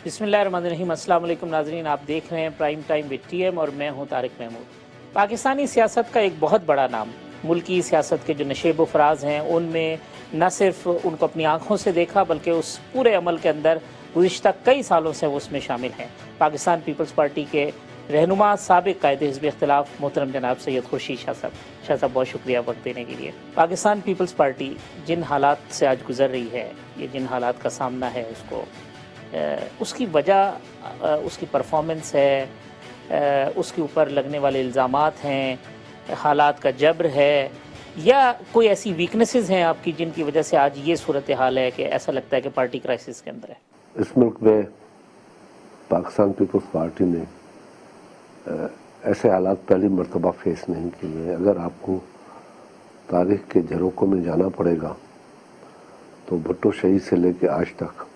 بسم اللہ الرحمن الرحیم۔ السلام علیکم ناظرین، آپ دیکھ رہے ہیں prime time with T M اور میں ہوں طارق محمود۔ پاکستانی سیاست کا ایک بہت بڑا نام، ملکی سیاست کے جو نشیب و فراز ہیں ان میں نہ صرف ان کو اپنی آنکھوں سے دیکھا بلکہ اس پورے عمل کے اندر گزشتہ کئی سالوں سے وہ اس میں شامل ہیں۔ پاکستان پیپلز پارٹی کے رہنما سابق قائد حزب اختلاف محترم جناب سید خورشید شاہ صاحب بہت شکریہ وقت دینے کے لیے۔ پاکستان پیپلز پارٹی جن حالات سے آج گزر رہی ہے، یہ جن حالات کا سامنا ہے اس کی وجہ اس کی پرفارمنس ہے، اس کے اوپر لگنے والے الزامات ہیں، حالات کا جبر ہے، یا کوئی ایسی ویکنیسز ہیں آپ کی جن کی وجہ سے آج یہ صورتحال ہے کہ ایسا لگتا ہے کہ پارٹی کرائسس کے اندر ہے؟ اس ملک میں پاکستان پیپلز پارٹی نے ایسے حالات پہلی مرتبہ فیس نہیں کیے ہیں۔ اگر آپ کو تاریخ کے جھروکوں میں جانا پڑے گا تو بھٹو شہید سے لے کے آج تک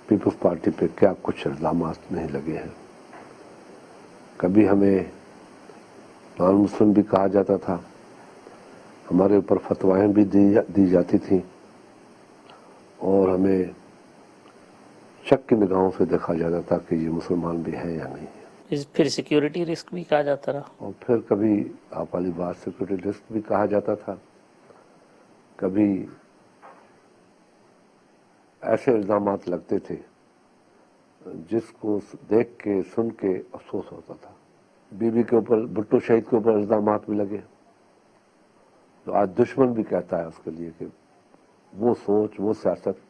پیپلز پارٹی پہ کیا کچھ الزامات نہیں لگے ہیں۔ کبھی ہمیں نان مسلم بھی کہا جاتا تھا، ہمارے اوپر فتوائیں بھی دی جاتی تھیں، اور ہمیں شک کی نگاہوں سے دیکھا جاتا تھا کہ یہ مسلمان بھی ہے یا نہیں ہے۔ پھر سیکیورٹی رسک بھی کہا جاتا رہا، اور پھر کبھی آپ والی بات سیکورٹی رسک بھی کہا جاتا تھا، کبھی ایسے الزامات لگتے تھے جس کو دیکھ کے سن کے افسوس ہوتا تھا۔ بی بی کے اوپر، بھٹو شہید کے اوپر الزامات بھی لگے، تو آج دشمن بھی کہتا ہے اس کے لیے کہ وہ سوچ، وہ سیاست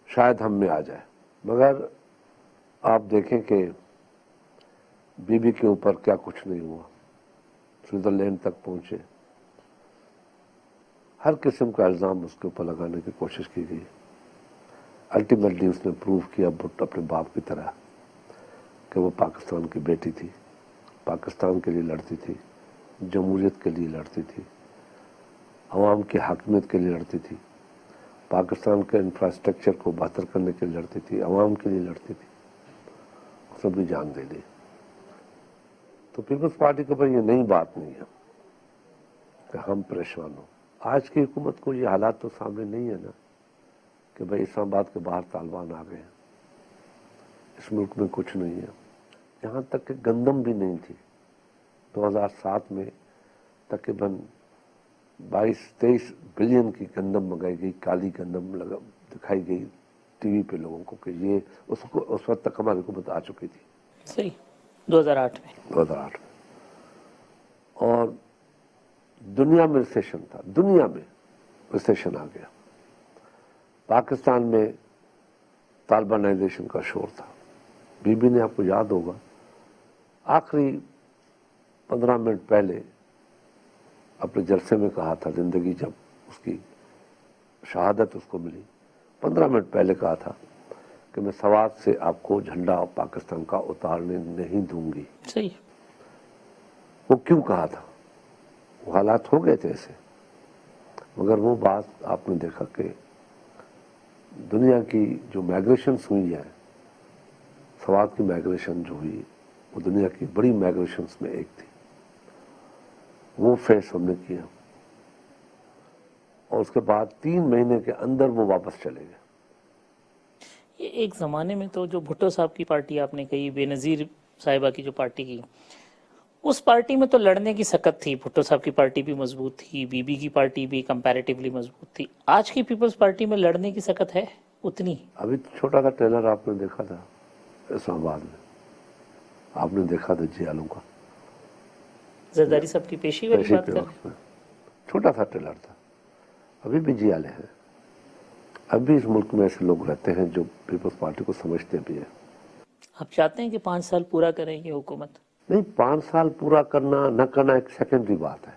شاید ہم میں آ جائے۔ مگر آپ دیکھیں کہ بی بی کے اوپر کیا کچھ نہیں ہوا، سوئٹزرلینڈ تک پہنچے، ہر قسم کا الزام اس کے اوپر لگانے کی کوشش کی گئی۔ الٹیمیٹلی اس نے پروو کیا بھٹو اپنے باپ کی طرح کہ وہ پاکستان کی بیٹی تھی، پاکستان کے لیے لڑتی تھی، جمہوریت کے لیے لڑتی تھی، عوام کی حاکمیت کے لیے لڑتی تھی، پاکستان کے انفراسٹرکچر کو بہتر کرنے کے لیے لڑتی تھی، عوام کے لیے لڑتی تھی، اس نے بھی جان دے دی۔ تو پیپلز پارٹی کے اوپر یہ نئی بات نہیں ہے کہ ہم پریشان ہوں۔ آج کی حکومت کو یہ حالات تو سامنے نہیں ہے نا کہ بھائی اسلام آباد کے باہر طالبان آ گئے ہیں، اس ملک میں کچھ نہیں ہے، یہاں تک کہ گندم بھی نہیں تھی۔ 2007 میں تقریباً 22-23 بلین کی گندم منگائی گئی، کالی گندم دکھائی گئی ٹی وی پہ لوگوں کو کہ یہ اس وقت تک ہماری حکومت آ چکی تھی، صحیح 2008 میں 2008 میں۔ اور دنیا میں ریسیشن تھا، دنیا میں ریسیشن آ گیا، پاکستان میں طالبانائزیشن کا شور تھا۔ بی بی نے، آپ کو یاد ہوگا، آخری 15 منٹ پہلے اپنے جلسے میں کہا تھا، زندگی جب اس کی شہادت اس کو ملی، 15 منٹ پہلے کہا تھا کہ میں سوات سے آپ کو جھنڈا پاکستان کا اتارنے نہیں دوں گی۔ صحیح۔ وہ کیوں کہا تھا؟ وہ حالات ہو گئے تھے ایسے، مگر وہ بات آپ نے دیکھا کہ دنیا کی جو مائگریشنز ہوئی ہے، سوات کی مائگریشن جو ہوئی، وہ دنیا کی بڑی مائگریشنز میں ایک تھی، وہ فیس ہم نے کیا، اور اس کے بعد 3 مہینے کے اندر وہ واپس چلے گئے۔ یہ ایک زمانے میں تو جو بھٹو صاحب کی پارٹی آپ نے کہی، بے نظیر صاحبہ کی جو پارٹی کی، اس پارٹی میں تو لڑنے کی سکت تھی، بھٹو صاحب کی پارٹی بھی مضبوط تھی، بی بی کی پارٹی بھی کمپیریٹیولی مضبوط تھی۔ آج کی پیپلز پارٹی میں لڑنے کی سکت ہے اتنی؟ ابھی چھوٹا سا ٹریلر آپ نے دیکھا تھا اسلام آباد میں، آپ نے دیکھا تھا جیالوں کا، زرداری صاحب کی پیشی والی پیشی بات کے کر وقت میں چھوٹا سا ٹریلر تھا۔ ابھی بھی جیالے ہیں، اب بھی اس ملک میں ایسے لوگ رہتے ہیں جو پیپلز پارٹی کو سمجھتے بھی ہیں۔ آپ چاہتے ہیں کہ 5 سال پورا کریں یہ حکومت؟ نہیں، 5 سال پورا کرنا نہ کرنا ایک سیکنڈری بات ہے۔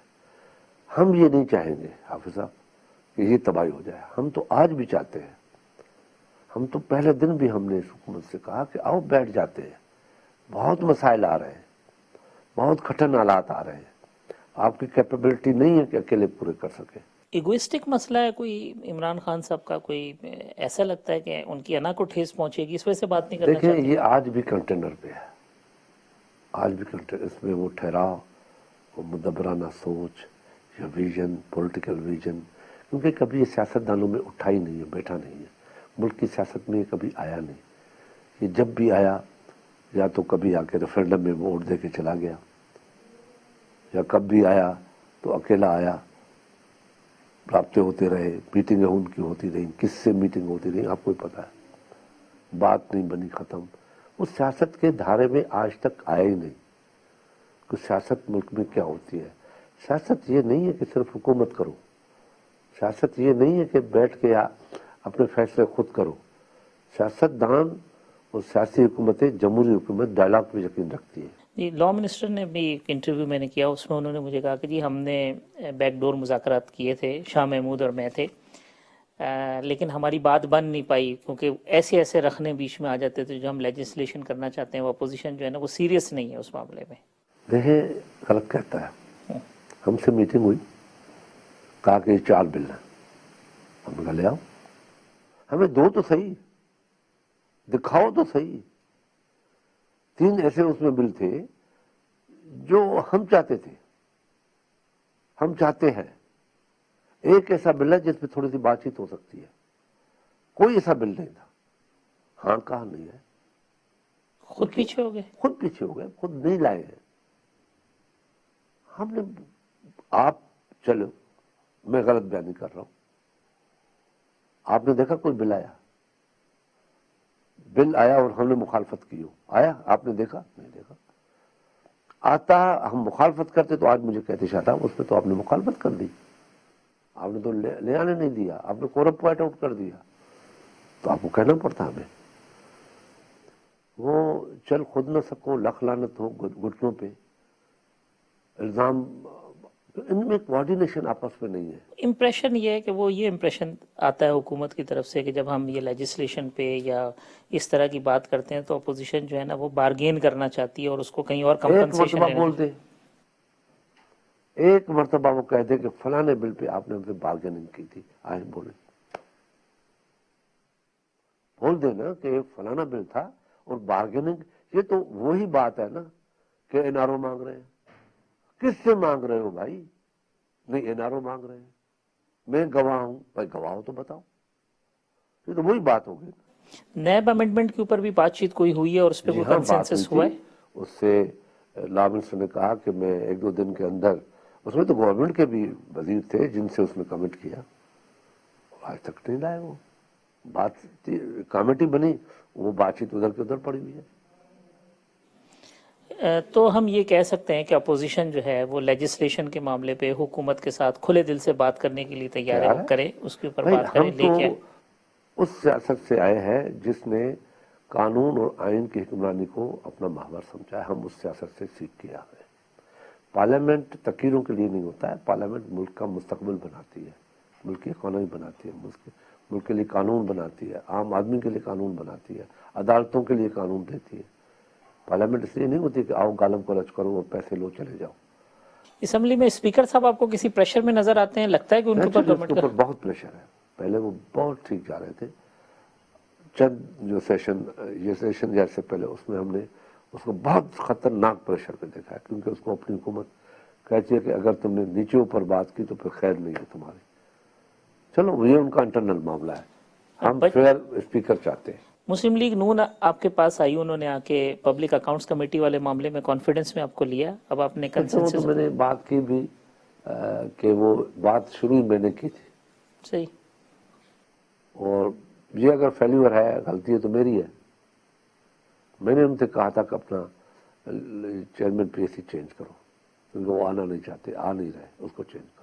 ہم یہ نہیں چاہیں گے حافظ صاحب کہ یہ تباہی ہو جائے، ہم تو آج بھی چاہتے ہیں، ہم تو پہلے دن بھی ہم نے اس حکومت سے کہا کہ آؤ بیٹھ جاتے ہیں، بہت مسائل آ رہے ہیں، بہت کٹھن حالات آ رہے ہیں، آپ کی کیپیبلٹی نہیں ہے کہ اکیلے پورے کر سکیں۔ ایگوئسٹک مسئلہ ہے کوئی عمران خان صاحب کا؟ کوئی ایسا لگتا ہے کہ ان کی انا کو ٹھیس پہنچے گی، اس وجہ سے بات نہیں کرنا دیکھیں، چاہتے؟ یہ آج بھی کنٹینر پہ ہے، آج بھی کنٹینر، اس میں وہ ٹھہراؤ، وہ مدبرانہ سوچ یا ویژن، پولیٹیکل ویژن، کیونکہ کبھی یہ سیاست دانوں میں اٹھا ہی نہیں ہے، بیٹھا نہیں ہے، ملک کی سیاست میں یہ کبھی آیا نہیں. یہ جب بھی آیا یا تو کبھی آ کے ریفرینڈم میں ووٹ دے کے چلا گیا, یا کب بھی آیا تو اکیلا آیا, رابطے ہوتے رہے, میٹنگیں ان کی ہوتی رہیں, کس سے میٹنگ ہوتی رہی آپ کو ہی پتا ہے, بات نہیں بنی, ختم. وہ سیاست کے دھارے میں آج تک آیا ہی نہیں کہ سیاست ملک میں کیا ہوتی ہے. سیاست یہ نہیں ہے کہ صرف حکومت کرو, سیاست یہ نہیں ہے کہ بیٹھ کے اپنے فیصلے خود کرو. سیاست دان اور سیاسی حکومتیں, جمہوری حکومت ڈائلاگ پہ یقین رکھتی ہے. جی, لا منسٹر نے بھی ایک انٹرویو میں نے کیا, اس میں انہوں نے مجھے کہا کہ جی ہم نے بیک ڈور مذاکرات کیے تھے, شاہ محمود اور میں تھے, لیکن ہماری بات بن نہیں پائی کیونکہ ایسے رکھنے بیچ میں آ جاتے تھے. جو ہم لیجسلیشن کرنا چاہتے ہیں, وہ اپوزیشن جو ہے نا وہ سیریس نہیں ہے اس معاملے میں. دیکھیں غلط کہتا ہے. ہم سے میٹنگ ہوئی, کہا کہ یہ 4 بل ہیں, ہم نے کہا لے آؤ, ہمیں دو تو صحیح, دکھاؤ تو صحیح. 3 ایسے اس میں بل تھے جو ہم چاہتے تھے, ہم چاہتے ہیں. ایک ایسا بل ہے جس پہ تھوڑی سی بات چیت ہو سکتی ہے, کوئی ایسا بل نہیں تھا. ہاں کہا نہیں ہے, خود پیچھے ہو گئے, خود پیچھے ہو گئے, خود نہیں لائے ہیں. ہم نے, آپ چلو میں غلط بیانی کر رہا ہوں, آپ نے دیکھا کوئی بل آیا, بل آیا اور ہم نے مخالفت کی ہو, آیا آپ نے دیکھا؟ نہیں دیکھا. آتا ہم مخالفت کرتے تو آج مجھے کہتے شاہتا اس پہ تو آپ نے مخالفت کر دی, آپ نے تو لے آنے نہیں دیا, آپ نے کورم پوائنٹ آؤٹ کر دیا, تو آپ کو کہنا پڑتا ہمیں. وہ چل خود نہ سکو لکھ لعنت ہو گھٹنوں پہ, الزام, ان میں کوارڈینیشن آپس میں نہیں ہے. امپریشن یہ ہے کہ وہ یہ امپریشن آتا ہے حکومت کی طرف سے کہ جب ہم یہ لیجسلیشن پہ یا اس طرح کی بات کرتے ہیں تو اپوزیشن جو ہے نا وہ بارگین کرنا چاہتی ہے اور اس کو کہیں اور ایک کمپنسیشن مرتبہ لینا. بول دے, ایک مرتبہ وہ کہہ دے کہ فلانے بل پہ آپ نے ہم سے بارگیننگ کی تھی, آئے بولے, بول دے نا کہ فلانا بل تھا اور بارگیننگ. یہ تو وہی بات ہے نا کہ این آر او مانگ رہے ہیں. کس سے مانگ رہے ہو بھائی؟ نہیں این آر او مانگ رہے ہیں, میں گواہ ہوں. بھائی گواہ ہو تو بتاؤ, یہ تو وہی بات ہوگی. نیب امینڈمنٹ کے اوپر بھی بات چیت کوئی ہوئی ہے اور اس پہ کوئی ہاں بات ہوئی کنسنسس ہوا تھی, ہے؟ اس سے لا منسٹر نے کہا کہ میں 1-2 دن کے اندر, اس میں تو گورنمنٹ کے بھی وزیر تھے جن سے اس نے کمنٹ کیا, آج تک نہیں لائے. وہ بات کمیٹی بنی, وہ بات چیت ادھر کے ادھر پڑی ہوئی ہے. تو ہم یہ کہہ سکتے ہیں کہ اپوزیشن جو ہے وہ لیجسلیشن کے معاملے پہ حکومت کے ساتھ کھلے دل سے بات کرنے کے لیے تیار ہے, وہ کرے, اس کے اوپر بھائی بات ہم کریں, تو لے کے. اس سیاست سے آئے ہیں جس نے قانون اور آئین کی حکمرانی کو اپنا محور سمجھا ہے. ہم اس سیاست سے سیکھ کے آ گئے. پارلیمنٹ تقریروں کے لیے نہیں ہوتا ہے, پارلیمنٹ ملک کا مستقبل بناتی ہے, ملک کی اکانومی بناتی ہے, ملک کے لیے قانون بناتی ہے, عام آدمی کے لیے قانون بناتی ہے, عدالتوں کے لیے قانون دیتی ہے. پارلیمنٹ اس لیے نہیں ہوتی کہ آؤ گالم کلچ کرو اور پیسے لو چلے جاؤ. اسمبلی میں اسپیکر صاحب آپ کو کسی پریشر میں نظر آتے ہیں؟ لگتا ہے کہ ان کے اوپر اس گورنمنٹ کے کا اوپر بہت پریشر ہے. پہلے وہ بہت ٹھیک جا رہے تھے, چند جو سیشن جیسے پہلے, اس میں ہم نے اس کو بہت خطرناک پریشر پہ دیکھا ہے, کیونکہ اس کو اپنی حکومت کہتی ہے کہ اگر تم نے نیچے اوپر بات کی تو پھر خیر نہیں ہے تمہاری. چلو یہ ان کا انٹرنل معاملہ ہے, ہم فیئر اسپیکر چاہتے ہیں. مسلم لیگ نون آپ کے پاس آئی, انہوں نے آ کے پبلک اکاؤنٹس کمیٹی والے معاملے میں کانفیڈنس میں آپ کو لیا, اب آپ نے وہ تو کنسنسس. میں نے بات کی بھی کہ وہ بات شروع میں نے کی تھی, صحیح. اور یہ اگر فیلیور ہے, غلطی ہے تو میری ہے. میں نے ان سے کہا تھا کہ اپنا chairman P S C change کرو, کیونکہ وہ آنا نہیں چاہتے, آ نہیں رہے, اس کو چینج کرو.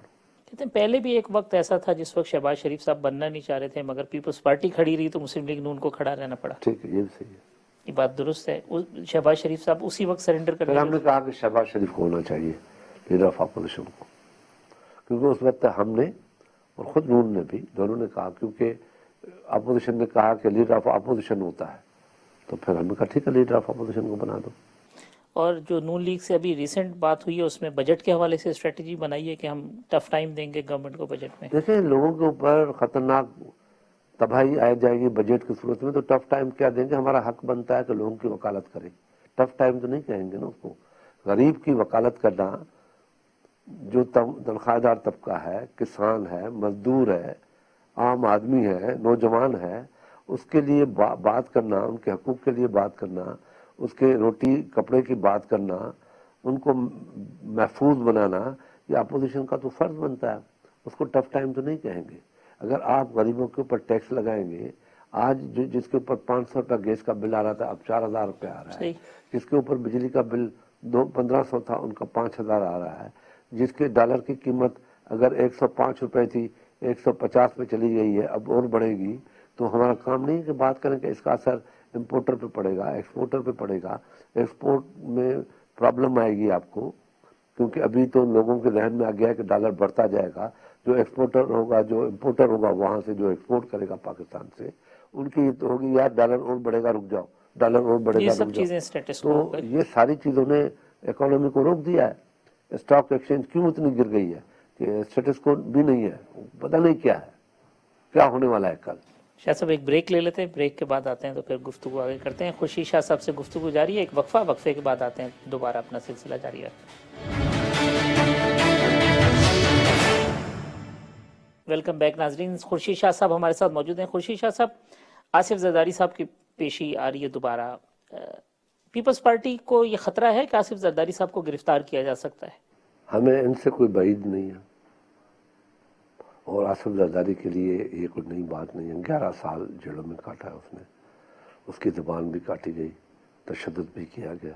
کہتے ہیں پہلے بھی ایک وقت ایسا تھا جس وقت شہباز شریف صاحب بننا نہیں چاہ رہے تھے, مگر پیپلز پارٹی کھڑی رہی تو مسلم لیگ نون کو کھڑا رہنا پڑا. ٹھیک ہے, یہ بھی صحیح ہے. یہ بات درست ہے. شہباز شریف صاحب اسی وقت سرنڈر پھر کرنے ہم کے. نے کہا کہ شہباز شریف کو ہونا چاہیے لیڈر آف اپوزیشن کو, کیونکہ اس وقت ہم نے اور خود نون نے بھی دونوں نے کہا, کیونکہ اپوزیشن نے کہا کہ لیڈر آف اپوزیشن ہوتا ہے, تو پھر ہم نے کہا ٹھیک ہے لیڈر آف اپوزیشن کو بنا دو. اور جو نون لیگ سے ابھی ریسنٹ بات ہوئی ہے اس میں بجٹ کے حوالے سے اسٹریٹجی بنائی ہے کہ ہم ٹف ٹائم دیں گے گورنمنٹ کو بجٹ میں. دیکھیں لوگوں کے اوپر خطرناک تباہی آ جائے گی بجٹ کی صورت میں, تو ٹف ٹائم کیا دیں گے؟ ہمارا حق بنتا ہے کہ لوگوں کی وکالت کریں. ٹف ٹائم تو نہیں کہیں گے نا اس کو. غریب کی وکالت کرنا, جو تنخواہ دار طبقہ ہے, کسان ہے, مزدور ہے, عام آدمی ہے, نوجوان ہے, اس کے لیے بات کرنا, ان کے حقوق کے لیے بات کرنا, اس کے روٹی کپڑے کی بات کرنا, ان کو محفوظ بنانا, یہ اپوزیشن کا تو فرض بنتا ہے. اس کو ٹف ٹائم تو نہیں کہیں گے. اگر آپ غریبوں کے اوپر ٹیکس لگائیں گے, آج جس کے اوپر 500 روپیہ گیس کا بل آ رہا تھا اب 4000 روپے آ رہا ہے, جس کے اوپر بجلی کا بل 1500 تھا ان کا 5000 آ رہا ہے, جس کے ڈالر کی قیمت اگر 105 روپے تھی 150 پہ چلی گئی ہے, اب اور بڑھے گی. تو ہمارا کام نہیں کہ بات کریں کہ اس کا اثر امپورٹر پہ پڑے گا, ایکسپورٹر پہ پڑے گا. ایکسپورٹ میں پرابلم آئے گی آپ کو, کیونکہ ابھی تو لوگوں کے ذہن میں آ گیا ہے کہ ڈالر بڑھتا جائے گا. جو ایکسپورٹر ہوگا, جو امپورٹر ہوگا وہاں سے جو ایکسپورٹ کرے گا پاکستان سے, ان کی یہ تو ہوگی یار ڈالر اور بڑھے گا رک جاؤ, ڈالر اور بڑھے گا رک جاؤ. تو یہ ساری چیزوں نے اکانومی کو روک دیا ہے. اسٹاک ایکسچینج کیوں اتنی گر گئی ہے کہ اسٹیٹس کو بھی نہیں ہے, پتہ نہیں کیا ہے, کیا ہونے والا ہے کل. شاہ صاحب ایک بریک لے لیتے ہیں, بریک کے بعد آتے ہیں تو پھر گفتگو آگے کرتے ہیں. خورشید شاہ صاحب سے گفتگو جاری ہے, ایک وقفہ, وقفے کے بعد آتے ہیں, دوبارہ اپنا سلسلہ جاری رکھتے ہیں. ویلکم بیک ناظرین, خورشید شاہ صاحب ہمارے ساتھ موجود ہیں. خورشید شاہ صاحب, آصف زرداری صاحب کی پیشی آ رہی ہے دوبارہ. پیپلز پارٹی کو یہ خطرہ ہے کہ آصف زرداری صاحب کو گرفتار کیا جا سکتا ہے؟ ہمیں ان سے کوئی بعید نہیں ہے, اور آصف زرداری کے لیے یہ کوئی نئی بات نہیں ہے. 11 سال جیلوں میں کاٹا ہے اس نے, اس کی زبان بھی کاٹی گئی, تشدد بھی کیا گیا,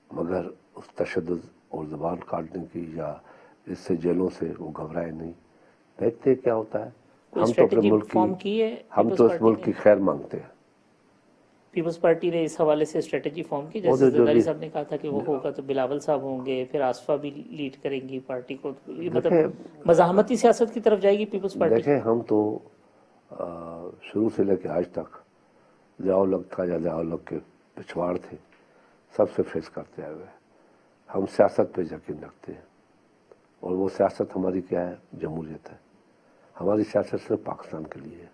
مگر اس تشدد اور زبان کاٹنے کی یا اس سے جیلوں سے وہ گھبرائے نہیں. دیکھتے کیا ہوتا ہے. ہم تو اپنے ملک کی, ہم تو اس ملک کی خیر مانگتے ہیں. پیپلز پارٹی نے اس حوالے سے اسٹریٹجی فارم کی, جیسے زرداری صاحب نے کہا تھا کہ وہ ہوگا تو بلاول صاحب ہوں گے, پھر آصفہ بھی لیڈ کریں گی پارٹی کو. مطلب مزاحمتی سیاست کی طرف جائے گی پیپلز پارٹی. دیکھیں, ہم تو شروع سے لے کے آج تک ضیاء الحق تھا یا ضیاء الحق کے پچھواڑ تھے, سب سے فیس کرتے آئے ہوئے. ہم سیاست پہ یقین رکھتے ہیں, اور وہ سیاست ہماری کیا ہے, جمہوریت ہے. ہماری سیاست صرف پاکستان کے لیے ہے.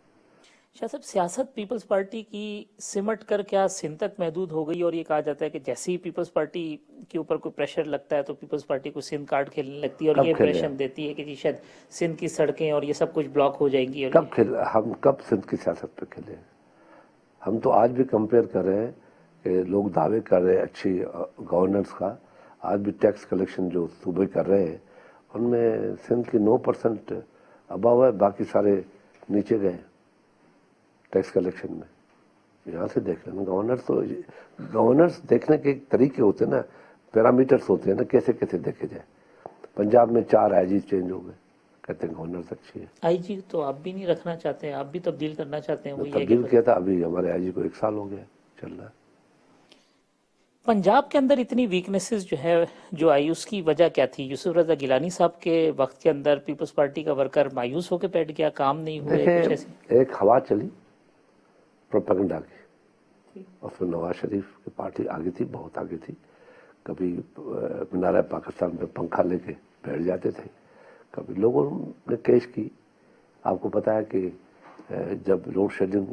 شاہ صاحب, سیاست پیپلز پارٹی کی سمٹ کر کیا سندھ تک محدود ہو گئی, اور یہ کہا جاتا ہے کہ جیسے ہی پیپلز پارٹی کے اوپر کوئی پریشر لگتا ہے تو پیپلز پارٹی کو سندھ کارڈ کھیلنے لگتی ہے, اور یہ امپریشن دیتی ہے کہ جی شاید سندھ کی سڑکیں اور یہ سب کچھ بلاک ہو جائیں گی. ہم کب سندھ کی سیاست پہ کھیلے؟ ہم تو آج بھی کمپیئر کر رہے ہیں کہ لوگ دعوے کر رہے ہیں اچھی گورننس کا. آج بھی ٹیکس کلیکشن جو صوبے کر رہے ہیں ان میں سندھ کی 9% اباو ہے, باقی سارے نیچے گئے ٹیکس کلیکشن میں. یہاں سے دیکھ لینا. گورنرس دیکھنے کے طریقے ہوتے ہیں نا, پیرامیٹرز ہوتے ہیں نا, کیسے کیسے دیکھے جائے. پنجاب میں 4 آئی جی چینج ہو گئے, کہتے ہیں گورنرس اچھی ہے. آئی جی تو آپ بھی نہیں رکھنا چاہتے ہیں, آپ بھی تبدیل کرنا چاہتے ہیں. تبدیل کیا تھا, ابھی ہمارے آئی جی کو 1 سال ہو گیا, چل رہا ہے. پنجاب کے اندر اتنی ویکنیسز جو ہے جو آئی, اس کی وجہ کیا تھی؟ یوسف رضا گیلانی صاحب کے وقت کے اندر پیپلز پارٹی کا ورکر مایوس ہو کے بیٹھ گیا, کام نہیں ہوئے, کچھ ایسے. ایک ہوا چلی پروپیگنڈا کی, اس میں نواز شریف کی پارٹی آگے تھی, بہت آگے تھی. کبھی مینار پاکستان پہ پنکھا لے کے بیٹھ جاتے تھے, کبھی لوگوں نے کیش کی. آپ کو پتا ہے کہ جب لوڈ شیڈنگ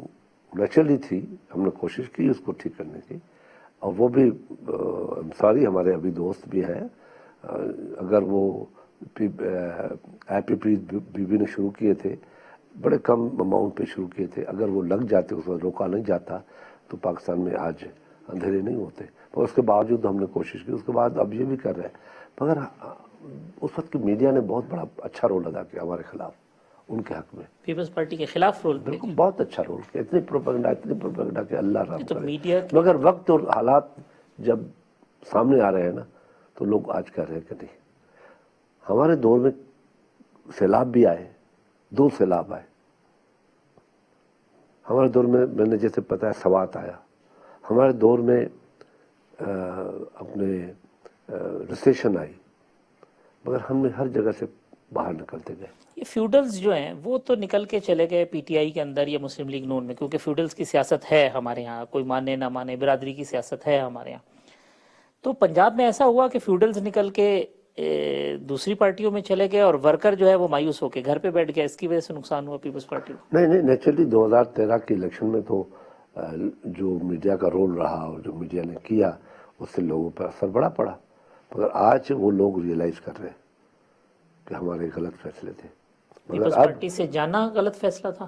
نیچرلی تھی, ہم نے کوشش کی اس کو ٹھیک کرنے کی, اور وہ بھی سوری ہمارے ابھی دوست بھی ہیں, اگر وہ آئی پی پی بی بی نے شروع کیے تھے, بڑے کم اماؤنٹ پہ شروع کیے تھے, اگر وہ لگ جاتے, اس وقت روکا نہیں جاتا تو پاکستان میں آج اندھیرے نہیں ہوتے. اور اس کے باوجود ہم نے کوشش کی, اس کے بعد اب یہ بھی کر رہے ہیں. مگر اس وقت کی میڈیا نے بہت بڑا اچھا رول ادا کیا ہمارے خلاف, ان کے حق میں. پیپلز پارٹی کے خلاف رول, بالکل بہت اچھا رول کیا. اتنی پروپیگنڈا کہ اللہ رحم کرے. مگر وقت اور حالات جب سامنے آ رہے ہیں نا, تو لوگ آج کہہ رہے ہیں کہ نہیں. ہمارے دور میں سیلاب بھی آئے, 2 سیلاب آئے ہمارے دور میں نے جیسے پتا ہے سوات آیا. ہمارے دور میں اپنے ریسیشن آئی, مگر ہم نے ہر جگہ سے باہر نکلتے گئے. یہ فیوڈلز جو ہیں وہ تو نکل کے چلے گئے پی ٹی آئی کے اندر یا مسلم لیگ نون میں, کیونکہ فیوڈلز کی سیاست ہے ہمارے ہاں, کوئی مانے نہ مانے, برادری کی سیاست ہے ہمارے ہاں. تو پنجاب میں ایسا ہوا کہ فیوڈلز نکل کے دوسری پارٹیوں میں چلے گئے, اور ورکر جو ہے وہ مایوس ہو کے گھر پہ بیٹھ گیا, اس کی وجہ سے نقصان ہوا پیپلز پارٹی کو. نہیں, نیچرلی 2013 کے الیکشن میں تو جو میڈیا کا رول رہا اور جو میڈیا نے کیا, اس سے لوگوں پر اثر بڑا پڑا. مگر آج وہ لوگ ریئلائز کر رہے ہیں کہ ہمارے غلط فیصلے تھے. پیپلز پارٹی سے جانا غلط فیصلہ تھا.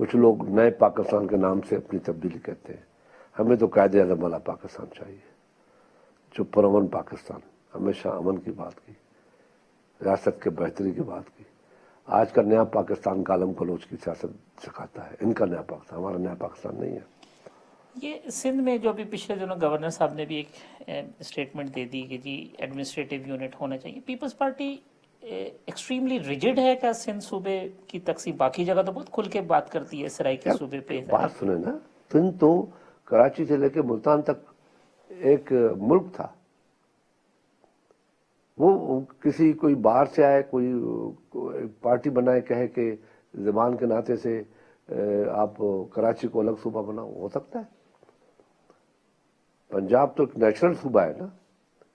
کچھ لوگ نئے پاکستان کے نام سے اپنی تبدیلی کہتے ہیں. ہمیں تو قائد اعظم والا پاکستان چاہیے جو پرامن پاکستان، ہمیشہ امن کی بات کی، ریاست کے بہتری کی بات کی. آج کا نیا پاکستان گالم گلوچ کی سیاست سکھاتا ہے. ان کا نیا پاکستان، ہمارا نیا پاکستان نہیں ہے. یہ سندھ میں جو ابھی پچھلے دنوں گورنر صاحب نے بھی ایک اسٹیٹمنٹ دے دی کہ جی ایڈمنسٹریٹو یونٹ ہونا چاہیے. پیپلز پارٹی ایکسٹریملی ریجڈ ہے کیا سندھ صوبے کی تقسیم؟ باقی جگہ تو بہت کھل کے بات کرتی ہے سرائکی صوبے پہ. بات سنیں نا، سندھ تو کراچی سے لے کے ملتان تک ایک ملک تھا. وہ کسی کوئی باہر سے آئے، کوئی پارٹی بنائے، کہے کہ زبان کے ناطے سے آپ کراچی کو الگ صوبہ بناؤ، ہو سکتا ہے؟ پنجاب تو ایک نیچرل صوبہ ہے نا،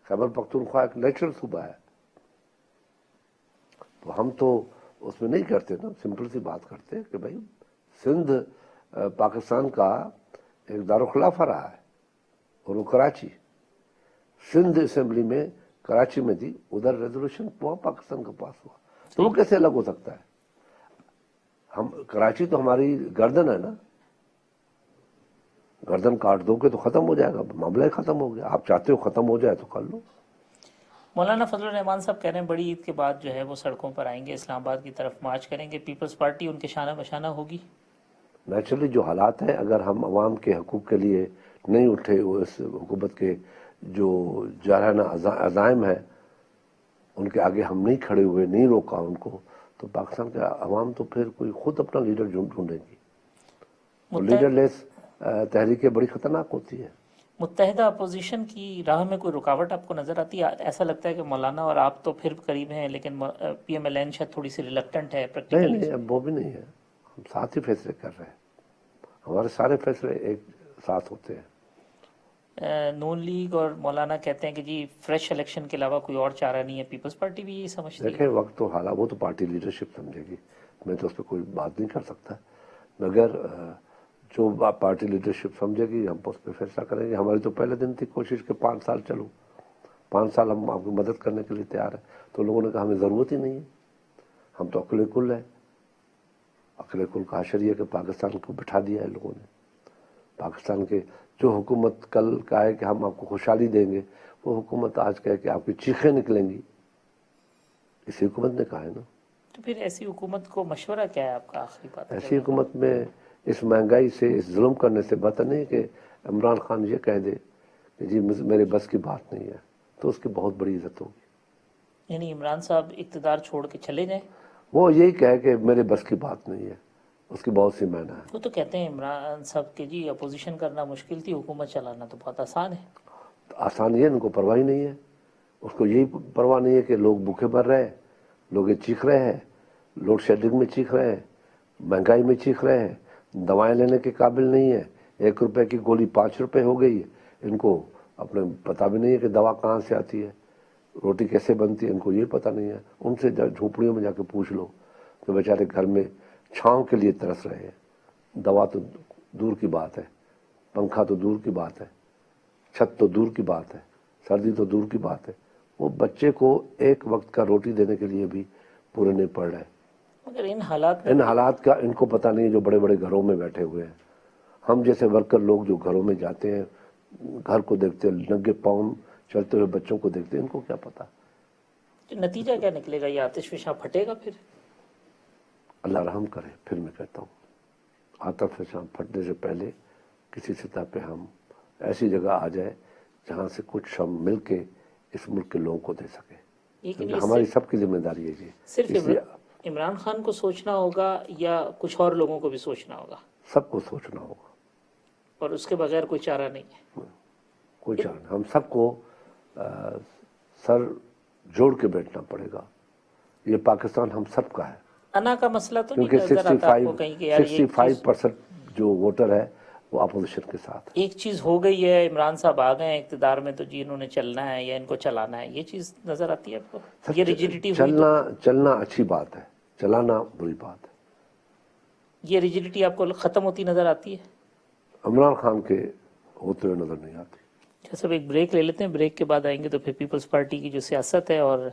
خیبر پختونخوا ایک نیچرل صوبہ ہے. تو ہم تو اس میں نہیں کرتے نا، سمپل سی بات کرتے کہ بھائی سندھ پاکستان کا ایک دارالخلافہ رہا ہے اور وہ کراچی. سندھ اسمبلی میں کراچی میں تھی، ادھر ریزولوشن ہوا، پاکستان کے پاس ہوا. تو وہ کیسے الگ ہو سکتا ہے؟ ہم کراچی تو ہماری گردن ہے نا، گردن کاٹ دو گے تو ختم ہو جائے گا، معاملہ ہی ختم ہو گیا. آپ چاہتے ہو ختم ہو جائے تو کر لو. مولانا فضل الرحمان صاحب کہہ رہے ہیں بڑی عید کے بعد جو ہے وہ سڑکوں پر آئیں گے، اسلام آباد کی طرف مارچ کریں گے، پیپلز پارٹی ان کے شانہ بشانہ ہوگی. نیچرلی جو حالات ہیں، اگر ہم عوام کے حقوق کے لیے نہیں اٹھے، اس حکومت کے جو جارحانہ عزائم ہیں ان کے آگے ہم نہیں کھڑے ہوئے، نہیں روکا ان کو، تو پاکستان کے عوام تو پھر کوئی خود اپنا لیڈر ڈھونڈے گی. اور لیڈر لیس تحریکیں بڑی خطرناک ہوتی ہیں. متحدہ اپوزیشن کی راہ میں کوئی رکاوٹ آپ کو نظر آتی ہے؟ ایسا لگتا ہے کہ مولانا اور آپ تو پھر قریب ہیں لیکن پی ایم ایل این شاید تھوڑی سی ریلکٹنٹ ہے پریکٹیکلی. نہیں، اب وہ بھی نہیں ہے. ہم ساتھ ہی فیصلے کر رہے ہیں، ہمارے سارے فیصلے ایک ساتھ ہوتے ہیں. نون لیگ اور مولانا کہتے ہیں کہ جی فریش الیکشن کے علاوہ کوئی اور چارہ نہیں ہے. پیپلز پارٹی بھی یہی سمجھتی ہے. دیکھیں وقت تو حالات، وہ تو پارٹی لیڈرشپ سمجھے گی، میں تو اس پہ کوئی بات نہیں کر سکتا. مگر جو پارٹی لیڈرشپ سمجھے گی ہم اس پہ فیصلہ کریں گے. ہماری تو پہلے دن تھی کوشش کہ 5 سال چلو، 5 سال ہم آپ کی مدد کرنے کے لیے تیار ہیں. تو لوگوں نے کہا ہمیں ضرورت ہی نہیں ہے، ہم تو عقل کل ہیں. عقل کل کا حشر یہ کہ پاکستان کو بٹھا دیا ہے لوگوں نے. پاکستان کے جو حکومت کل کہا ہے کہ ہم آپ کو خوشحالی دیں گے، وہ حکومت آج کہے کہ آپ کی چیخیں نکلیں گی. اسی حکومت نے کہا ہے نا. تو پھر ایسی حکومت کو مشورہ کیا ہے آپ کا؟ آخری بات ایسی حکومت میں اس مہنگائی سے، اس ظلم کرنے سے بہتر نہیں کہ عمران خان یہ کہہ دے کہ جی میرے بس کی بات نہیں ہے، تو اس کی بہت بڑی عزت ہوگی. یعنی عمران صاحب اقتدار چھوڑ کے چلے جائیں؟ وہ یہی کہے کہ میرے بس کی بات نہیں ہے، اس کی بہت سی معنی ہے. وہ تو کہتے ہیں عمران صاحب کہ جی اپوزیشن کرنا مشکل تھی، حکومت چلانا تو بہت آسان ہے. آسان یہ ان کو پرواہ ہی نہیں ہے. اس کو یہی پرواہ نہیں ہے کہ لوگ بھوکے مر رہے ہیں، لوگ یہ چیخ رہے ہیں، لوڈ شیڈنگ میں چیخ رہے ہیں، مہنگائی میں چیخ رہے ہیں، دوائیں لینے کے قابل نہیں ہے. 1 روپے کی گولی 5 روپے ہو گئی ہے. ان کو اپنے پتہ بھی نہیں ہے کہ دوا کہاں سے آتی ہے، روٹی کیسے بنتی ہے، ان کو یہ پتہ نہیں ہے. ان سے جھونپڑیوں میں جا کے پوچھ لو تو بیچارے گھر میں چھاؤں کے لیے ترس رہے ہیں. دوا تو دور کی بات ہے، پنکھا تو دور کی بات ہے، چھت تو دور کی بات ہے، سردی تو دور کی بات ہے. وہ بچے کو ایک وقت کا روٹی دینے کے لیے بھی پورے نہیں پڑ رہے. مگر ان حالات میں ان حالات کا ان کو پتہ نہیں جو بڑے بڑے گھروں میں بیٹھے ہوئے ہیں. ہم جیسے ورکر لوگ جو گھروں میں جاتے ہیں، گھر کو دیکھتے ہیں، ننگے پاؤں چلتے ہوئے بچوں کو دیکھتے ہیں، ان کو کیا پتہ. نتیجہ کیا نکلے گا؟ یہ آتش فشاں پھٹے گا پھر؟ اللہ رحم کرے. پھر میں کہتا ہوں آتش فشاں پھٹنے سے پہلے کسی سطح پہ ہم ایسی جگہ آ جائے جہاں سے کچھ ہم مل کے اس ملک کے لوگوں کو دے سکیں. لیکن ہماری سب کی ذمہ داری ہے جی. صرف عمران خان کو سوچنا ہوگا یا کچھ اور لوگوں کو بھی سوچنا ہوگا؟ سب کو سوچنا ہوگا، اور اس کے بغیر کوئی چارہ نہیں ہے. کوئی چارہ نہیں. ہم سب کو سر جوڑ کے بیٹھنا پڑے گا. یہ پاکستان ہم سب کا ہے. انا کا مسئلہ تو نہیں کیونکہ نظر آتا آپ کو کہیں کہ یار یہ 65% جو ووٹر ہے وہ اپوزیشن کے ساتھ ہے. ایک چیز ہو گئی ہے، عمران صاحب آ گئے ہیں اقتدار میں تو جی انہوں نے چلنا ہے یا ان کو چلانا ہے، یہ چیز نظر آتی ہے آپ کو؟ یہ ریجیڈیٹی ہوئی تو چلنا اچھی بات ہے، چلانا بری بات ہے. یہ ریجیڈیٹی آپ کو ختم ہوتی نظر آتی ہے؟ عمران خان کے ہوتے ہوئے نظر نہیں آتی. سب ایک بریک لے لیتے ہیں، بریک کے بعد آئیں گے تو پھر پیپلز پارٹی کی جو سیاست ہے اور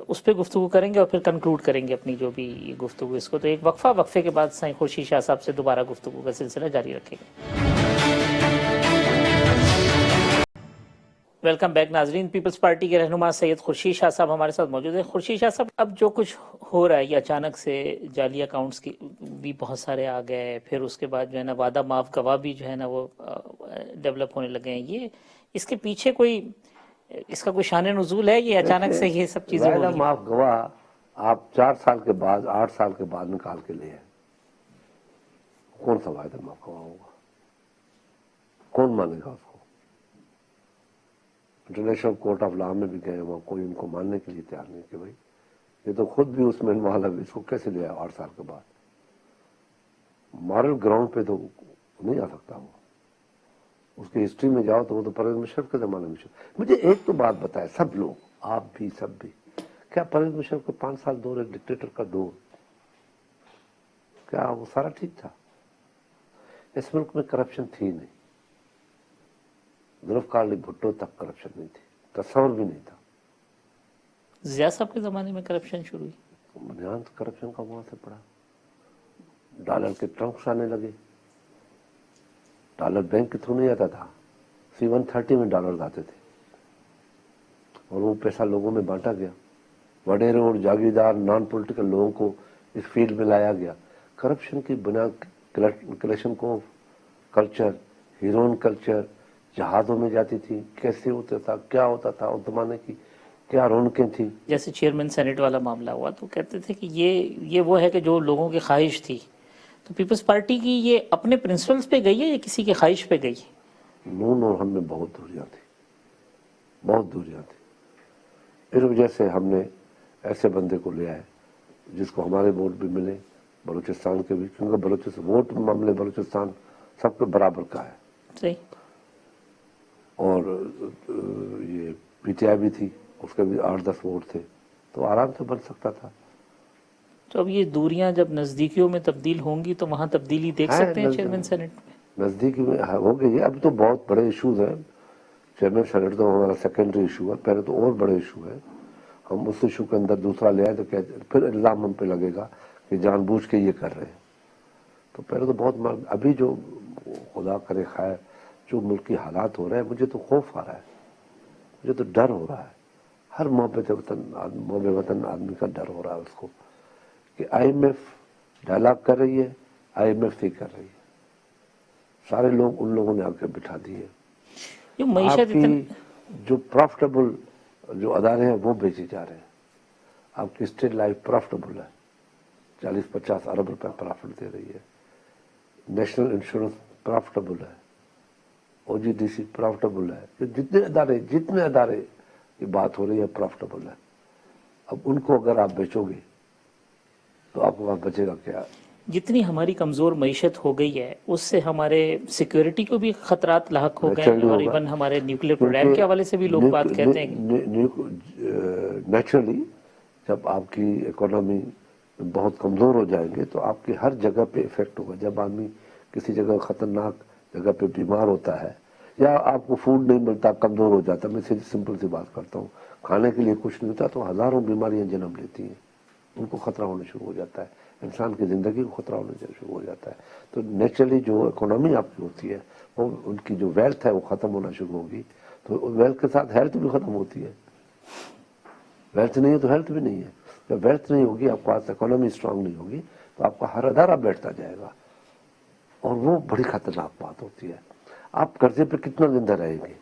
اس پہ گفتگو کریں گے اور پھر کنکلوڈ کریں گے اپنی جو بھی گفتگو اس کو. تو ایک وقفے کے بعد سائیں خورشید شاہ صاحب سے دوبارہ گفتگو کا سلسلہ جاری رکھیں گے. ویلکم بیک ناظرین. پیپلز پارٹی کے رہنما سید خورشید شاہ صاحب ہمارے ساتھ موجود ہیں. خورشید شاہ صاحب، اب جو کچھ ہو رہا ہے یہ اچانک سے جعلی اکاؤنٹس کی بھی بہت سارے آ گئے، پھر اس کے بعد جو ہے نا وعدہ معاف گواہ بھی جو ہے نا وہ ڈیولپ ہونے لگے ہیں. یہ اس کے پیچھے کوئی اس کا کوئی شان نزول ہے؟ یہ اچانک سے یہ سب چیزیں ہو وعدہ رہی ہیں؟ معاف گواہ آپ 4 سال کے بعد 8 سال کے بعد نکال کے لے آئے. کون سا وعدہ معاف گواہ ہوگا؟ کون مانے گا اس کو؟ انٹرنیشنل کورٹ آف لا میں بھی گئے، وہاں کوئی ان کو ماننے کے لیے تیار نہیں کہ بھائی یہ تو خود بھی اس میں انوالو ہے، اس کو کیسے لے آیا 8 سال کے بعد؟ مارل گراؤنڈ پہ تو نہیں آ سکتا وہ. اس کی ہسٹری میں جاؤ تو وہ تو پرویز مشرف کے زمانے میں مجھے ایک تو بات بتائے سب لوگ، آپ بھی سب بھی، کیا پرویز مشرف کے 5 سال دور ایک ڈکٹیٹر کا دور، کیا وہ سارا ٹھیک تھا؟ اس ملک میں کرپشن تھی نہیں. ذوالفقار علی بھٹو تک کرپشن نہیں تھی، تصور بھی نہیں تھا. ضیاء صاحب کے زمانے میں کرپشن شروع ہوئی. بنیاد کرپشن کا وہاں سے پڑا. ڈالر کے ٹرنکس آنے لگے. ڈالر بینک کے تھرو نہیں آتا تھا، C-130 میں ڈالر آتے تھے اور وہ پیسہ لوگوں میں بانٹا گیا. وڈیروں اور جاگیردار نان پولیٹیکل لوگوں کو اس فیلڈ میں لایا گیا. کرپشن کی بنیاد کلیکشن کو کلچر، ہیروئن کلچر، جہازوں میں جاتی تھی، کیسے ہوتا تھا، کیا ہوتا تھا اس زمانے کی، کیا رونقیں تھیں. جیسے چیئرمین سینٹ والا معاملہ ہوا تو کہتے تھے کہ یہ وہ ہے کہ جو لوگوں کی خواہش تھی. تو پیپلز پارٹی کی یہ اپنے پرنسپلز پہ گئی ہے یا کسی کی خواہش پہ گئی؟ نون اور ہم میں بہت دوریاں تھی، بہت دوریاں تھی. اس وجہ سے ہم نے ایسے بندے کو لیا ہے جس کو ہمارے ووٹ بھی ملے، بلوچستان کے بھی، کیونکہ بلوچستان ووٹ معاملے بلوچستان سب کے برابر کا ہے. صحیح. اور یہ PTI بھی تھی، اس کے بھی 8-10 ووٹ تھے تو آرام سے بن سکتا تھا. تو اب یہ دوریاں جب نزدیکیوں میں تبدیل ہوں گی تو وہاں تبدیلی دیکھ سکتے ہیں چیئرمین سینٹ میں؟ نزدیکی میں ہو گئی ہے. اب تو بہت بڑے ایشوز ہیں. چیئرمین سینٹ تو ہمارا سیکنڈری ایشو ہے، پہلے تو اور بڑے ایشو ہے. ہم اس ایشو کے اندر دوسرا لے آئے تو پھر الزام ہم پہ لگے گا کہ جان بوجھ کے یہ کر رہے ہیں. تو پہلے تو بہت ابھی جو خدا کرے خیر جو ملکی حالات ہو رہے ہیں، مجھے تو خوف آ رہا ہے، مجھے تو ڈر ہو رہا ہے. ہر محب وطن آدمی کا ڈر ہو رہا ہے اس کو کہ IMF ڈائلاگ کر رہی ہے، IMF ہی کر رہی ہے. سارے لوگ ان لوگوں نے آ کے بٹھا دیے. جو آپ معیشت کی جو پروفٹیبل جو ادارے ہیں وہ بیچے جا رہے ہیں. آپ کی اسٹیٹ لائف پروفٹیبل ہے، 40-50 ارب روپے پرافٹ دے رہی ہے. نیشنل انشورنس پروفٹیبل ہے، OGDC پروفٹیبل ہے. جتنے ادارے کی بات ہو رہی ہے پروفٹیبل ہے. اب ان کو اگر آپ بیچو گے تو آپ کو وہاں بچے گا کیا؟ جتنی ہماری کمزور معیشت ہو گئی ہے اس سے ہمارے سیکیورٹی کو بھی خطرات لاحق ہو گئے نیچرلی اور ہوگا، ایون ہمارے نیوکلیر پروگرام کے حوالے سے بھی لوگ بات کہتے ہیں. نیچرلی جب آپ کی اکانومی بہت کمزور ہو جائیں گے تو آپ کی ہر جگہ پہ افیکٹ ہوگا. جب آدمی کسی جگہ خطرناک جگہ پہ بیمار ہوتا ہے یا آپ کو فوڈ نہیں ملتا، کمزور ہو جاتا، میں سمپل سی بات کرتا ہوں، کھانے کے لیے کچھ نہیں ہوتا تو ہزاروں بیماریاں جنم لیتی ہیں. ان کو خطرہ ہونا شروع ہو جاتا ہے، انسان کی زندگی کو خطرہ ہونا شروع ہو جاتا ہے. تو نیچرلی جو اکانومی آپ کی ہوتی ہے وہ ان کی جو ویلتھ ہے وہ ختم ہونا شروع ہوگی. تو ویلتھ کے ساتھ ہیلتھ بھی ختم ہوتی ہے. ویلتھ نہیں ہے تو ہیلتھ بھی نہیں ہے. جب ویلتھ نہیں ہوگی، آپ کے پاس اکانومی اسٹرانگ نہیں ہوگی تو آپ کا ہر ادارہ بیٹھتا جائے گا اور وہ بڑی خطرناک بات ہوتی ہے. آپ قرضے پہ کتنا زندہ رہیں گے؟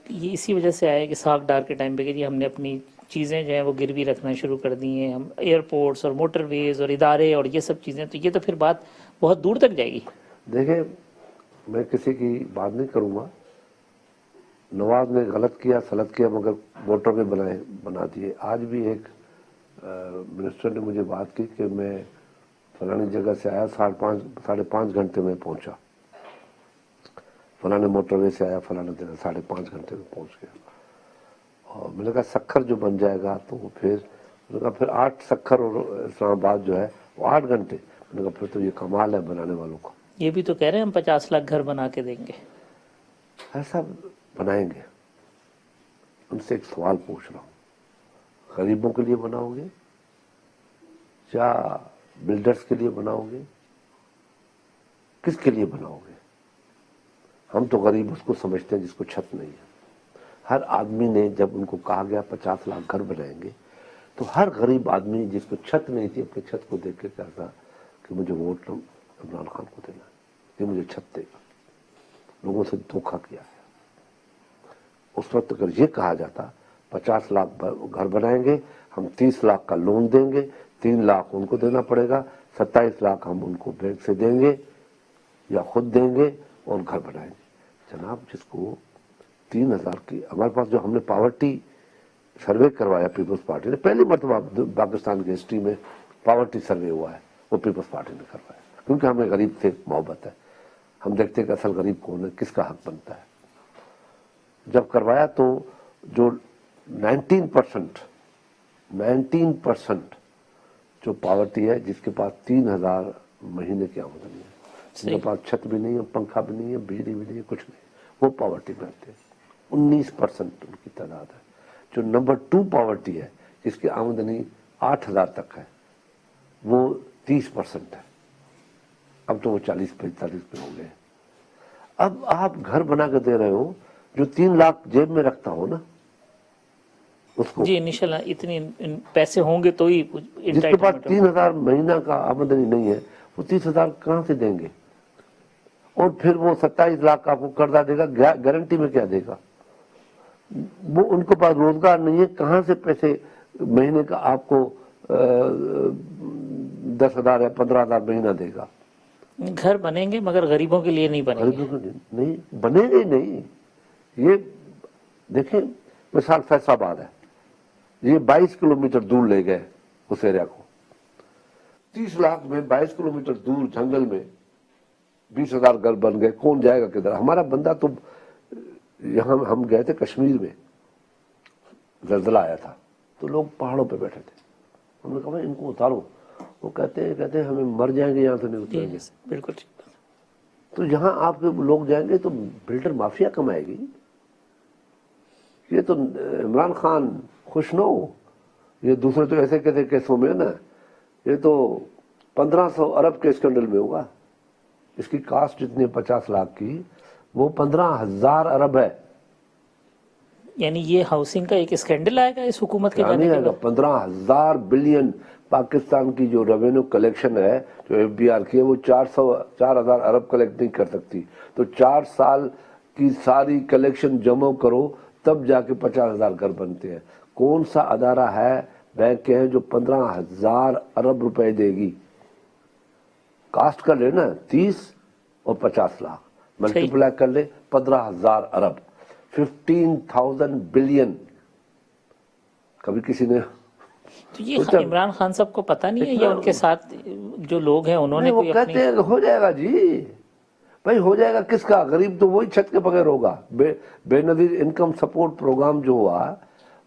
یہ اسی وجہ سے آیا کہ ساکھ ڈار کے ٹائم پہ کہ جی ہم نے اپنی چیزیں جو ہیں وہ گروی رکھنا شروع کر دی ہیں. ہم ایئرپورٹس اور موٹر ویز اور ادارے اور یہ سب چیزیں، تو یہ تو پھر بات بہت دور تک جائے گی. دیکھیں، میں کسی کی بات نہیں کروں گا. نواز نے غلط کیا، سلط کیا، مگر موٹر وے بنا دیے. آج بھی ایک منسٹر نے مجھے بات کی کہ میں فلانی جگہ سے آیا، 5.5 گھنٹے میں پہنچا. فلانے موٹر وے سے آیا، فلانے جگہ 5.5 گھنٹے میں پہنچ گیا. اور میں نے کہا سکھر جو بن جائے گا تو پھر میں نے کہا پھر 8 سکھر اور اسلام آباد جو ہے وہ 8 گھنٹے. میں نے کہا پھر تو یہ کمال ہے بنانے والوں کا. یہ بھی تو کہہ رہے ہیں ہم 50 لاکھ گھر بنا کے دیں گے. ایسا بنائیں گے. ان سے ایک سوال پوچھ رہا ہوں، غریبوں کے لیے بناؤ گے یا بلڈرز کے لیے بناؤ گے؟ کس کے لیے بناؤ گے؟ ہم تو غریب اس کو سمجھتے ہیں جس کو چھت نہیں ہے۔ ہر آدمی نے جب ان کو کہا گیا 50 لاکھ گھر بنائیں گے تو ہر غریب آدمی جس کو چھت نہیں تھی اپنی چھت کو دیکھ کے کہتا کہ مجھے ووٹ عمران خان کو دینا، یہ مجھے چھت دے گا۔ لوگوں سے دھوکہ کیا ہے۔ اس وقت اگر یہ کہا جاتا 50 لاکھ گھر بنائیں گے، ہم 30 لاکھ کا لون دیں گے، 3 لاکھ ان کو دینا پڑے گا، 27 لاکھ ہم ان کو بینک سے دیں گے یا خود دیں گے اور گھر بنائیں گے۔ جناب جس کو 3000 کی، ہمارے پاس جو ہم نے پاورٹی سروے کروایا پیپلز پارٹی نے، پہلی مرتبہ پاکستان کی ہسٹری میں پاورٹی سروے ہوا ہے، وہ پیپلز پارٹی نے کروایا، کیونکہ ہمیں غریب سے محبت ہے، ہم دیکھتے ہیں کہ اصل غریب کون ہے، کس کا حق بنتا ہے۔ جب کروایا تو جو 19% جو پاورٹی ہے، جس کے پاس 3000 مہینے کی آمدنی ہے، جن کے پاس چھت بھی نہیں ہے، پنکھا بھی نہیں ہے، بجلی بھی نہیں ہے، کچھ نہیں، وہ پاورٹی میں آتے ہیں۔ 19% ان کی تعداد ہے۔ جو نمبر 2 پاورٹی ہے، جس کی آمدنی 8000 تک ہے، وہ 30% ہے۔ اب تو وہ 40-45 پہ ہو گئے۔ اب آپ گھر بنا کے دے رہے ہو، جو 3 لاکھ جیب میں رکھتا ہو نا اس کو، جی انشاءاللہ اتنے پیسے ہوں گے تو ہی جس کے پاس 3000 مہینہ کا آمدنی نہیں ہے، وہ 30,000 کہاں سے دیں گے؟ اور پھر وہ 27 لاکھ آپ کو قرضہ دے گا، گارنٹی میں کیا دے گا؟ وہ ان کے پاس روزگار نہیں ہے، کہاں سے پیسے مہینے کا آپ کو 10,000 یا 15,000 مہینہ دے گا؟ گھر بنیں گے مگر غریبوں کے لیے نہیں بنیں گے۔ غریبوں کو نہیں بنے گے، نہیں۔ یہ دیکھیں مثال فیصل آباد ہے، یہ 22 کلومیٹر دور لے گئے اس ایریا کو، 30 لاکھ میں 22 کلومیٹر دور جنگل میں 20,000 گھر بن گئے۔ کون جائے گا کدھر؟ ہمارا بندہ تو یہاں ہم گئے تھے کشمیر میں، زلزلہ آیا تھا تو لوگ پہاڑوں پہ بیٹھے تھے، ہم نے کہا ان کو اتارو، وہ کہتے ہیں ہمیں مر جائیں گے یہاں سے نہیں اتریں گے۔ بالکل ٹھیک۔ تو یہاں آپ کے لوگ جائیں گے تو بلڈر مافیا کمائے گی۔ یہ تو عمران خان خوش نہ ہو، یہ دوسرے تو ایسے کیسے کیسوں میں نا، یہ تو 1500 ارب کے اسکینڈل میں ہوگا۔ اس کی کاسٹ جتنی 50 لاکھ کی، وہ 15,000 ارب ہے۔ یعنی یہ ہاؤسنگ کا ایک اسکینڈل آئے گا اس حکومت کے جانے کے بعد؟ 15,000 بلین پاکستان کی جو ریونیو کلیکشن ہے، جو ایف بی آر کی ہے، وہ 4,000 ارب کلیکٹ نہیں کر سکتی۔ تو 4 سال کی ساری کلیکشن جمع کرو تب جا کے 50,000 گھر بنتے ہیں۔ کون سا ادارہ ہے بینک کے ہیں جو 15,000 ارب روپے دے گی؟ کاسٹ کر لے نا 30 اور 50 لاکھ ملٹیپلائی کر لے 15,000 ارب، 15,000 بلین۔ کبھی کسی نے تو یہ عمران خان صاحب کو پتہ نہیں ہے یا ان کے ساتھ جو لوگ ہیں انہوں نے وہ کوئی کہتے ہیں کہ ہو جائے گا جی بھائی، ہو جائے گا، کس کا؟ غریب تو وہی چھت کے بغیر ہوگا۔ بے نظیر انکم سپورٹ پروگرام جو ہوا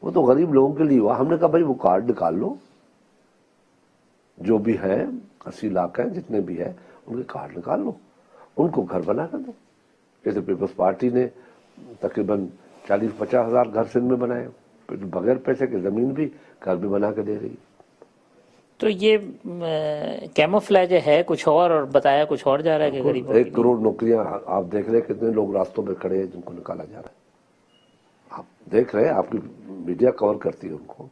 وہ تو غریب لوگوں کے لیے ہوا۔ ہم نے کہا بھائی وہ کارڈ نکال لو، جو بھی ہیں 80 لاکھ ہیں جتنے بھی ہیں ان کے کارڈ نکال لو، ان کو گھر بنا کر دو۔ جیسے پیپلز پارٹی نے تقریباً 40-50 ہزار گھر سندھ میں بنائے، بغیر پیسے کے زمین بھی گھر بھی بنا کے دے رہی۔ تو یہ کیموفلیج ہے کچھ اور بتایا کچھ اور جا رہا ہے کہ غریبوں 1 کروڑ نوکریاں آپ دیکھ رہے ہیں، کتنے لوگ راستوں پہ کھڑے ہیں جن کو نکالا جا رہا ہے۔ آپ دیکھ رہے ہیں، آپ کی میڈیا کور کرتی ہے ان کو۔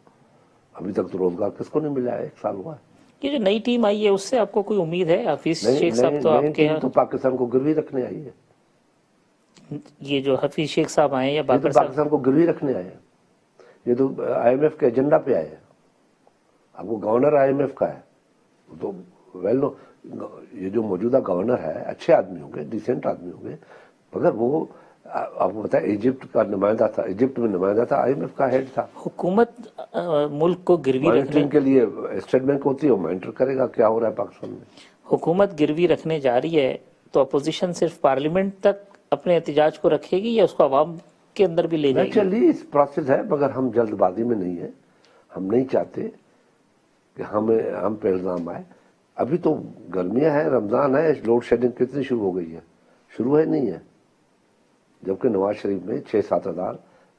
ابھی تک تو روزگار کس کو نہیں ملا ہے؟ 1 سال ہوا ہے۔ یہ جو نئی ٹیم آئی ہے اس سے آپ کو کوئی امید ہے؟ حفیظ شیخ صاحب تو آپ کے ٹیم تو پاکستان کو گروی رکھنے آئی ہے۔ یہ جو حفیظ شیخ صاحب آئے ہیں یا یہ تو باقر صاحب، پاکستان کو گروی رکھنے آئے ہیں، یہ تو IMF کے ایجنڈا پہ آئے ہیں۔ اب وہ گورنر IMF کا ہے تو یہ جو موجودہ گورنر ہے اچھے آدمی ہوں گے، ڈیسنٹ آدمی ہوں گے، مگر وہ آپ کو بتائیں ایجپٹ کا نمائندہ تھا، ایجپٹ میں نمائندہ تھا، IMF کا ہیڈ تھا۔ حکومت ملک کو گروی رکھنے، مانیٹرنگ کے لیے اسٹیٹ بینک ہوتی ہے، وہ مانیٹر کرے گا کیا ہو رہا ہے پاکستان میں۔ حکومت گروی رکھنے جا رہی ہے تو اپوزیشن صرف پارلیمنٹ تک اپنے احتجاج کو رکھے گی یا اس کو عوام کے اندر بھی لے جائے گی؟ نیچرلی اس پروسیس ہے، مگر ہم جلد بازی میں نہیں ہیں۔ ہم نہیں چاہتے کہ ہم پہ الزام آئے۔ ابھی تو گرمیاں ہیں، رمضان ہے، لوڈ شیڈنگ کتنی شروع ہو گئی ہے؟ شروع ہے نہیں ہے، جبکہ نواز شریف نے 6-7 ہزار